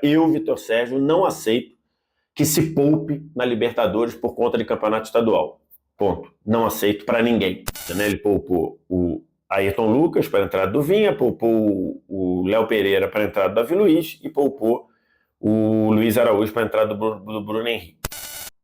Eu, Vitor Sérgio, não aceito que se poupe na Libertadores por conta de campeonato estadual. Ponto. Não aceito para ninguém. Né? Ele poupou o Ayrton Lucas para a entrada do Vinha, poupou o Léo Pereira para a entrada do Davi Luiz e poupou o Luiz Araújo para a entrada do Bruno Henrique.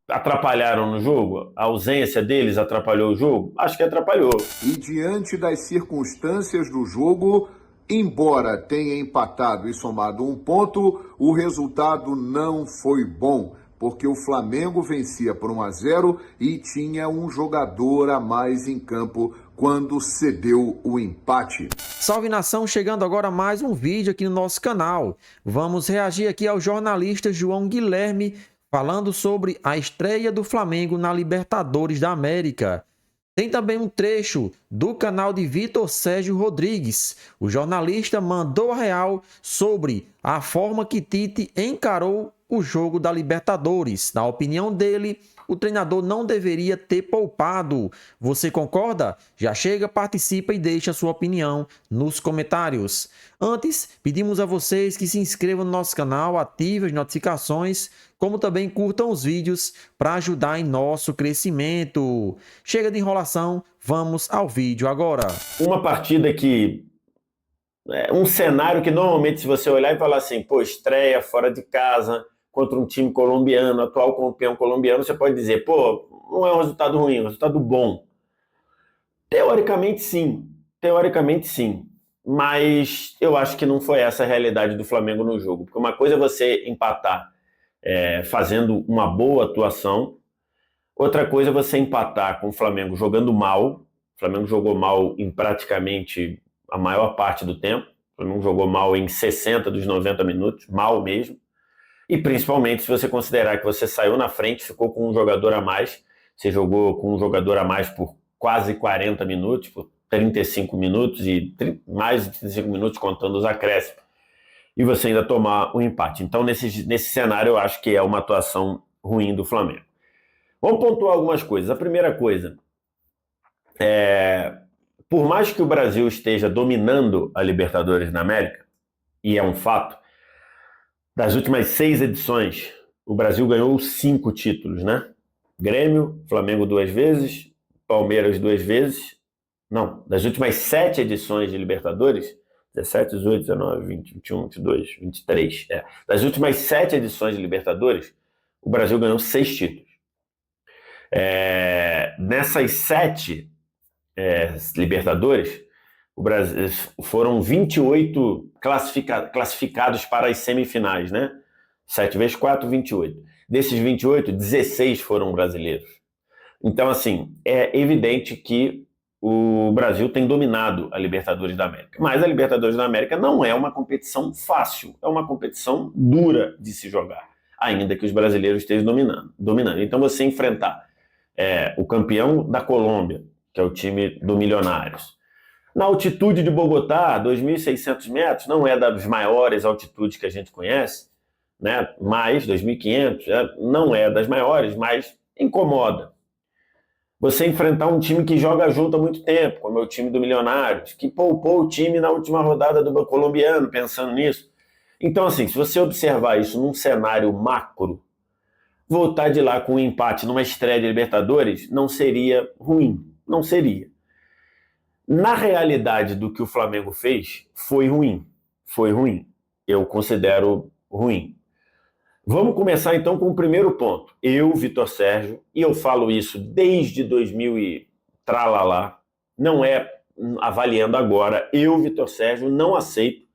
Atrapalharam no jogo? A ausência deles atrapalhou o jogo? Acho que atrapalhou. E diante das circunstâncias do jogo, embora tenha empatado e somado um ponto, o resultado não foi bom, porque o Flamengo vencia por 1-0 e tinha um jogador a mais em campo quando cedeu o empate. Salve nação, chegando agora mais um vídeo aqui no nosso canal. Vamos reagir aqui ao jornalista João Guilherme falando sobre a estreia do Flamengo na Libertadores da América. Tem também um trecho do canal de Vitor Sérgio Rodrigues. O jornalista mandou a real sobre a forma que Tite encarou o jogo da Libertadores. Na opinião dele, o treinador não deveria ter poupado. Você concorda? Já chega, participa e deixa a sua opinião nos comentários. Antes, pedimos a vocês que se inscrevam no nosso canal, ativem as notificações, como também curtam os vídeos para ajudar em nosso crescimento. Chega de enrolação, vamos ao vídeo agora. Uma partida que... um cenário que normalmente, se você olhar e falar assim, pô, estreia fora de casa contra um time colombiano, atual campeão colombiano, você pode dizer, pô, não é um resultado ruim, é um resultado bom. Teoricamente sim, mas eu acho que não foi essa a realidade do Flamengo no jogo, porque uma coisa é você empatar fazendo uma boa atuação, outra coisa é você empatar com o Flamengo jogando mal. O Flamengo jogou mal em praticamente a maior parte do tempo, o Flamengo jogou mal em 60 dos 90 minutos, mal mesmo. E principalmente se você considerar que você saiu na frente, ficou com um jogador a mais, você jogou com um jogador a mais por quase 40 minutos, por 35 minutos e mais de 35 minutos contando os acréscimos, e você ainda tomar o empate. Então nesse cenário eu acho que é uma atuação ruim do Flamengo. Vamos pontuar algumas coisas. A primeira coisa, por mais que o Brasil esteja dominando a Libertadores da América, e é um fato, das últimas 6 edições, o Brasil ganhou 5 títulos, né? Grêmio, Flamengo 2 vezes, Palmeiras 2 vezes. Não, das últimas 7 edições de Libertadores, 17, 18, 19, 20, 21, 22, 23. Das últimas 7 edições de Libertadores, o Brasil ganhou 6 títulos. Nessas 7 Libertadores, o Brasil, foram 28 classificados para as semifinais, né? 7 vezes 4, 28. Desses 28, 16 foram brasileiros. Então, assim, é evidente que o Brasil tem dominado a Libertadores da América. Mas a Libertadores da América não é uma competição fácil, é uma competição dura de se jogar, ainda que os brasileiros estejam dominando. Então, você enfrentar o campeão da Colômbia, que é o time do Milionários, na altitude de Bogotá, 2.600 metros, não é das maiores altitudes que a gente conhece, né? Mas 2.500 não é das maiores, mas incomoda. Você enfrentar um time que joga junto há muito tempo, como é o time do Milionários, que poupou o time na última rodada do colombiano, pensando nisso. Então, assim, se você observar isso num cenário macro, voltar de lá com um empate numa estreia de Libertadores não seria ruim, não seria. Na realidade do que o Flamengo fez, foi ruim. Eu considero ruim. Vamos começar então com o primeiro ponto. Eu, Vitor Sérgio, e eu falo isso desde 2000 e tralalá, não é avaliando agora, eu, Vitor Sérgio, não aceito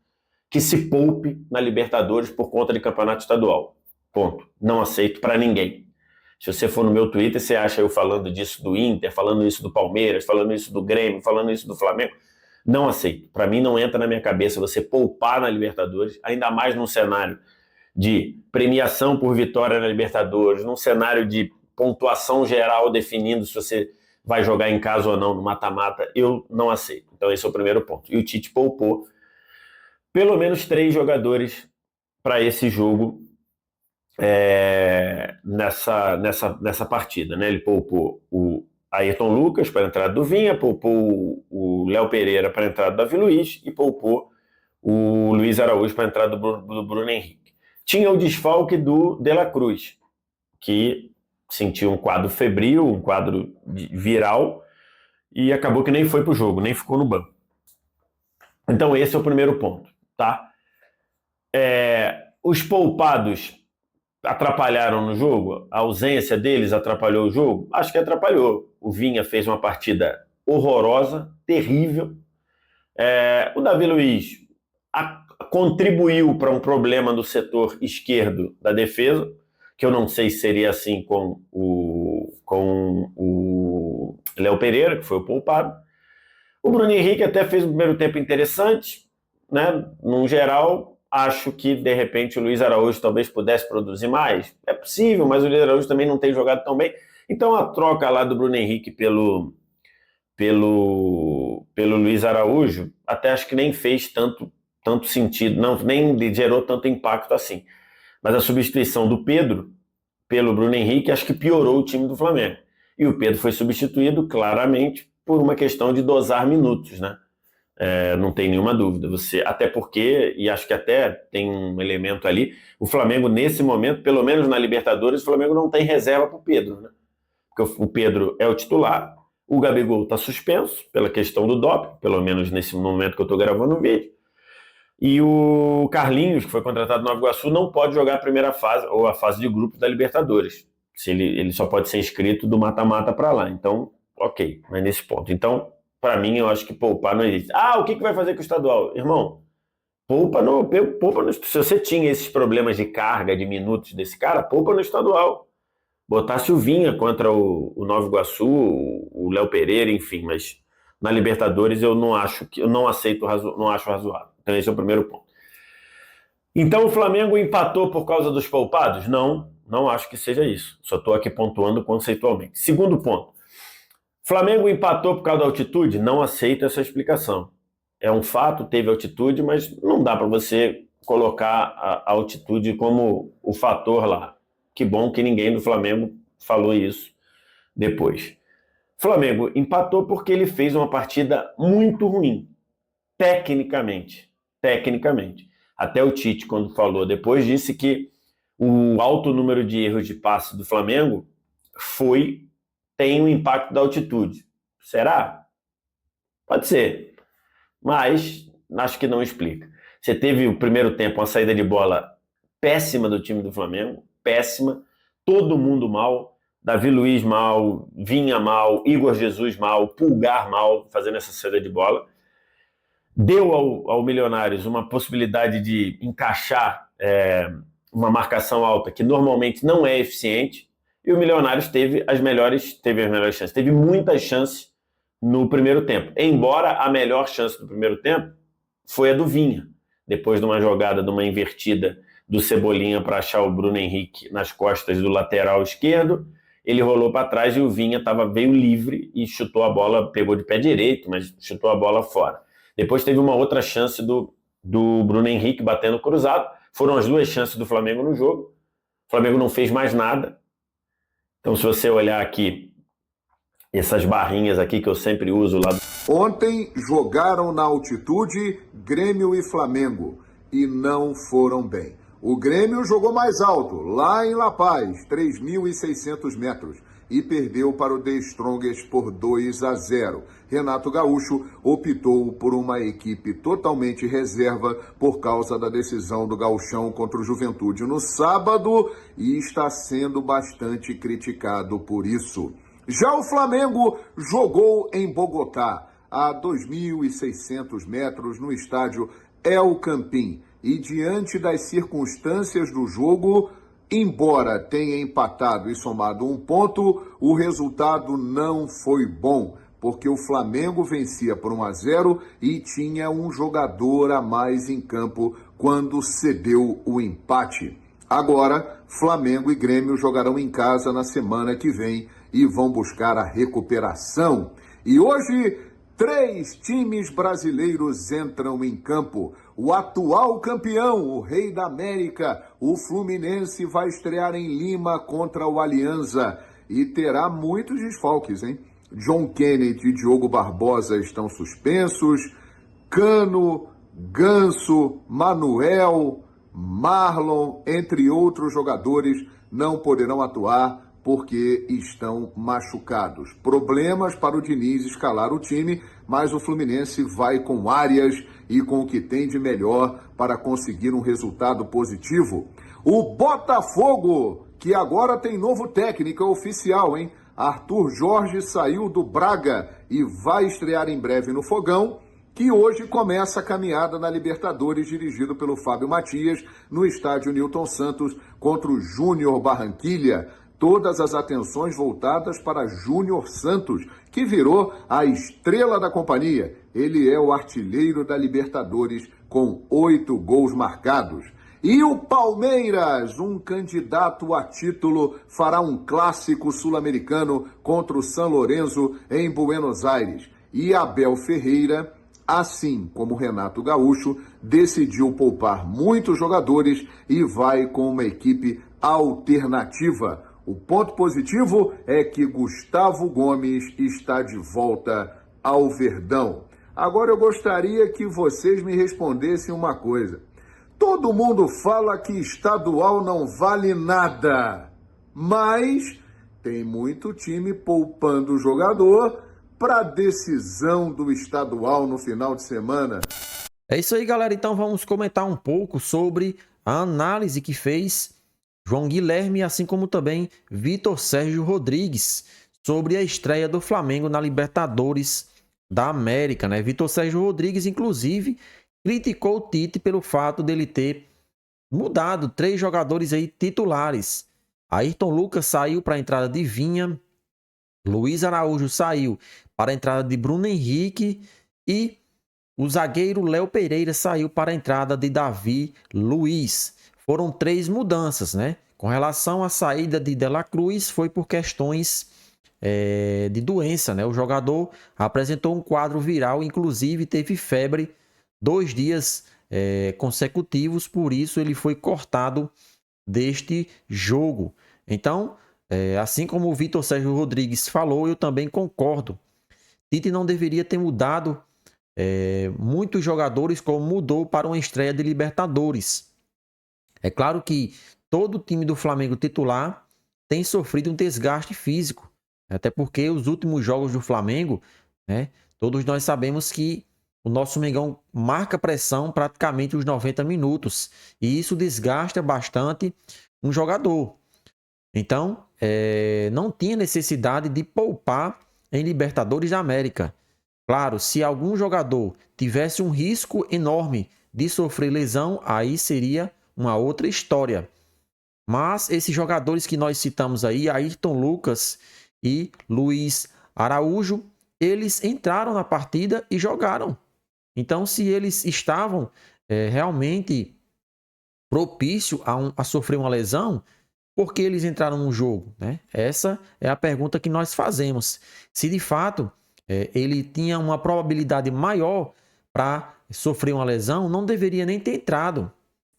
que se poupe na Libertadores por conta de campeonato estadual. Ponto. Não aceito para ninguém. Se você for no meu Twitter, você acha eu falando disso do Inter, falando isso do Palmeiras, falando isso do Grêmio, falando isso do Flamengo. Não aceito. Para mim não entra na minha cabeça você poupar na Libertadores, ainda mais num cenário de premiação por vitória na Libertadores, num cenário de pontuação geral definindo se você vai jogar em casa ou não no mata-mata. Eu não aceito. Então esse é o primeiro ponto. E o Tite poupou pelo menos 3 jogadores para esse jogo, nessa partida, né? Ele poupou o Ayrton Lucas para a entrada do Vinha, poupou o Léo Pereira para a entrada do Davi Luiz e poupou o Luiz Araújo para a entrada do Bruno Henrique. Tinha o desfalque do De La Cruz, que sentiu um quadro febril, um quadro viral, e acabou que nem foi pro jogo, nem ficou no banco. Então esse é o primeiro ponto, tá? Os poupados atrapalharam no jogo? A ausência deles atrapalhou o jogo? Acho que atrapalhou. O Vinha fez uma partida horrorosa, terrível. O Davi Luiz contribuiu para um problema no setor esquerdo da defesa, que eu não sei se seria assim com o Léo Pereira, que foi o poupado. O Bruno Henrique até fez um primeiro tempo interessante, né? No geral, acho que, de repente, o Luiz Araújo talvez pudesse produzir mais. É possível, mas o Luiz Araújo também não tem jogado tão bem. Então, a troca lá do Bruno Henrique pelo Luiz Araújo, até acho que nem fez tanto sentido, nem gerou tanto impacto assim. Mas a substituição do Pedro pelo Bruno Henrique, acho que piorou o time do Flamengo. E o Pedro foi substituído claramente por uma questão de dosar minutos, né? Não tem nenhuma dúvida. Até porque, e acho que até tem um elemento ali, o Flamengo nesse momento, pelo menos na Libertadores, o Flamengo não tem reserva para o Pedro, né? Porque o Pedro é o titular, o Gabigol está suspenso pela questão do doping, pelo menos nesse momento que eu estou gravando o vídeo. E o Carlinhos, que foi contratado no Nova Iguaçu, não pode jogar a primeira fase, ou a fase de grupos da Libertadores. Ele só pode ser inscrito do mata-mata para lá. Então, ok, mas nesse ponto. Então, para mim, eu acho que poupar não existe. O que vai fazer com o estadual? Irmão, poupa no. Se você tinha esses problemas de carga, de minutos desse cara, poupa no estadual. Botasse o Vinha contra o Nova Iguaçu, o Léo Pereira, enfim, mas na Libertadores eu não acho não acho razoável. Então esse é o primeiro ponto. Então o Flamengo empatou por causa dos poupados? Não acho que seja isso. Só estou aqui pontuando conceitualmente. Segundo ponto. Flamengo empatou por causa da altitude? Não aceito essa explicação. É um fato, teve altitude, mas não dá para você colocar a altitude como o fator lá. Que bom que ninguém do Flamengo falou isso depois. Flamengo empatou porque ele fez uma partida muito ruim, tecnicamente. Até o Tite, quando falou depois, disse que o alto número de erros de passe do Flamengo tem um impacto da altitude. Será? Pode ser, mas acho que não explica. Você teve o primeiro tempo uma saída de bola péssima do time do Flamengo, péssima, todo mundo mal, Davi Luiz mal, Vinha mal, Igor Jesus mal, Pulgar mal, fazendo essa saída de bola. Deu ao Milionários uma possibilidade de encaixar uma marcação alta que normalmente não é eficiente, e o Milionários teve as melhores chances, teve muitas chances no primeiro tempo, embora a melhor chance do primeiro tempo foi a do Vinha, depois de uma jogada, de uma invertida do Cebolinha para achar o Bruno Henrique nas costas do lateral esquerdo, ele rolou para trás e o Vinha veio livre e chutou a bola, pegou de pé direito, mas chutou a bola fora. Depois teve uma outra chance do Bruno Henrique batendo cruzado, foram as duas chances do Flamengo no jogo, o Flamengo não fez mais nada. Então se você olhar aqui, essas barrinhas aqui que eu sempre uso lá. Ontem jogaram na altitude Grêmio e Flamengo e não foram bem. O Grêmio jogou mais alto, lá em La Paz, 3.600 metros, e perdeu para o The Strongest por 2-0. Renato Gaúcho optou por uma equipe totalmente reserva por causa da decisão do Gauchão contra o Juventude no sábado e está sendo bastante criticado por isso. Já o Flamengo jogou em Bogotá, a 2.600 metros, no estádio El Campín. E diante das circunstâncias do jogo, embora tenha empatado e somado um ponto, o resultado não foi bom, porque o Flamengo vencia por 1-0 e tinha um jogador a mais em campo quando cedeu o empate. Agora, Flamengo e Grêmio jogarão em casa na semana que vem e vão buscar a recuperação. E hoje, 3 times brasileiros entram em campo. O atual campeão, o Rei da América, o Fluminense, vai estrear em Lima contra o Alianza e terá muitos desfalques, hein? John Kennedy e Diogo Barbosa estão suspensos, Cano, Ganso, Manuel, Marlon, entre outros jogadores, não poderão atuar porque estão machucados. Problemas para o Diniz escalar o time, mas o Fluminense vai com Arias e com o que tem de melhor para conseguir um resultado positivo. O Botafogo, que agora tem novo técnico oficial, hein? Arthur Jorge saiu do Braga e vai estrear em breve no Fogão, que hoje começa a caminhada na Libertadores, dirigido pelo Fábio Matias, no estádio Newton Santos, contra o Júnior Barranquilla. Todas as atenções voltadas para Júnior Santos, que virou a estrela da companhia. Ele é o artilheiro da Libertadores, com 8 gols marcados. E o Palmeiras, um candidato a título, fará um clássico sul-americano contra o San Lorenzo em Buenos Aires. E Abel Ferreira, assim como Renato Gaúcho, decidiu poupar muitos jogadores e vai com uma equipe alternativa. O ponto positivo é que Gustavo Gomes está de volta ao Verdão. Agora eu gostaria que vocês me respondessem uma coisa. Todo mundo fala que estadual não vale nada, mas tem muito time poupando o jogador para a decisão do estadual no final de semana. É isso aí, galera. Então vamos comentar um pouco sobre a análise que fez João Guilherme, assim como também Vitor Sérgio Rodrigues, sobre a estreia do Flamengo na Libertadores da América, né? Vitor Sérgio Rodrigues, inclusive, criticou o Tite pelo fato dele ter mudado 3 jogadores aí titulares. Ayrton Lucas saiu para a entrada de Vinha, Luiz Araújo saiu para a entrada de Bruno Henrique e o zagueiro Léo Pereira saiu para a entrada de Davi Luiz. Foram 3 mudanças, né? Com relação à saída de De La Cruz, foi por questões de doença, né? O jogador apresentou um quadro viral, inclusive teve febre 2 dias consecutivos, por isso ele foi cortado deste jogo. Então, assim como o Vitor Sérgio Rodrigues falou, eu também concordo. Tite não deveria ter mudado muitos jogadores como mudou para uma estreia de Libertadores. É claro que todo time do Flamengo titular tem sofrido um desgaste físico, até porque os últimos jogos do Flamengo, né, todos nós sabemos que o nosso Mengão marca pressão praticamente os 90 minutos. E isso desgasta bastante um jogador. Então, não tinha necessidade de poupar em Libertadores da América. Claro, se algum jogador tivesse um risco enorme de sofrer lesão, aí seria uma outra história. Mas esses jogadores que nós citamos aí, Ayrton Lucas e Luiz Araújo, eles entraram na partida e jogaram. Então, se eles estavam realmente propícios a sofrer uma lesão, por que eles entraram no jogo, né? Essa é a pergunta que nós fazemos. Se de fato ele tinha uma probabilidade maior para sofrer uma lesão, não deveria nem ter entrado.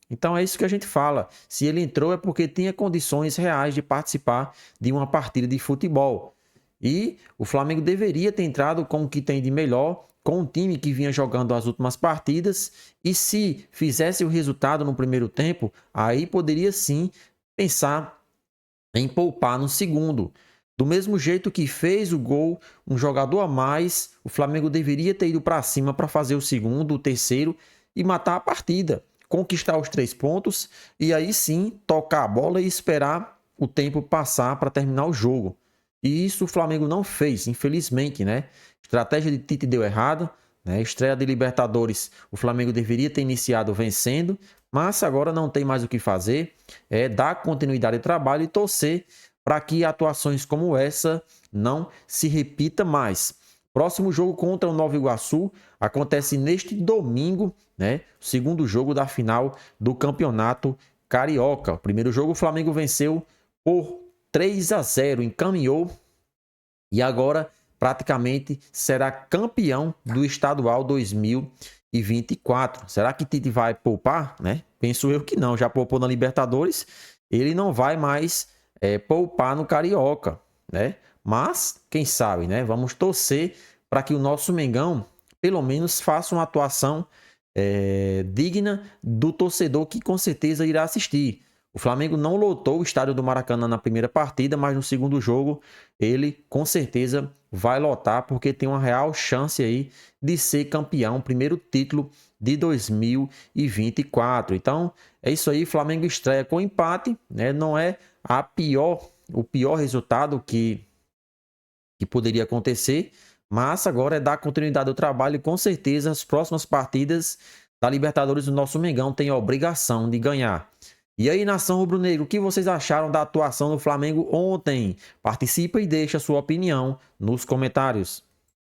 Então é isso que a gente fala. Se ele entrou é porque tinha condições reais de participar de uma partida de futebol. E o Flamengo deveria ter entrado com o que tem de melhor, com o time que vinha jogando as últimas partidas, e se fizesse o resultado no primeiro tempo, aí poderia sim pensar em poupar no segundo. Do mesmo jeito que fez o gol, um jogador a mais, o Flamengo deveria ter ido para cima para fazer o segundo, o terceiro e matar a partida, conquistar os 3 pontos e aí sim tocar a bola e esperar o tempo passar para terminar o jogo. E isso o Flamengo não fez, infelizmente, né? Estratégia de Tite deu errado, né? Estreia de Libertadores, o Flamengo deveria ter iniciado vencendo, mas agora não tem mais o que fazer, dar continuidade ao trabalho e torcer para que atuações como essa não se repita mais. Próximo jogo contra o Nova Iguaçu acontece neste domingo, né? O segundo jogo da final do Campeonato Carioca. O primeiro jogo o Flamengo venceu por 3-0, encaminhou e agora praticamente será campeão do estadual 2024. Será que Tite vai poupar, né? Penso eu que não, já poupou na Libertadores, ele não vai mais poupar no Carioca, né? Mas, quem sabe, né? Vamos torcer para que o nosso Mengão, pelo menos, faça uma atuação digna do torcedor que com certeza irá assistir. O Flamengo não lotou o estádio do Maracanã na primeira partida, mas no segundo jogo ele com certeza vai lotar, porque tem uma real chance aí de ser campeão, primeiro título de 2024. Então é isso aí, Flamengo estreia com empate, né? Não é o pior resultado que poderia acontecer, mas agora é dar continuidade ao trabalho e com certeza as próximas partidas da Libertadores do nosso Mengão tem a obrigação de ganhar. E aí, nação rubro-negro, o que vocês acharam da atuação do Flamengo ontem? Participa e deixa a sua opinião nos comentários.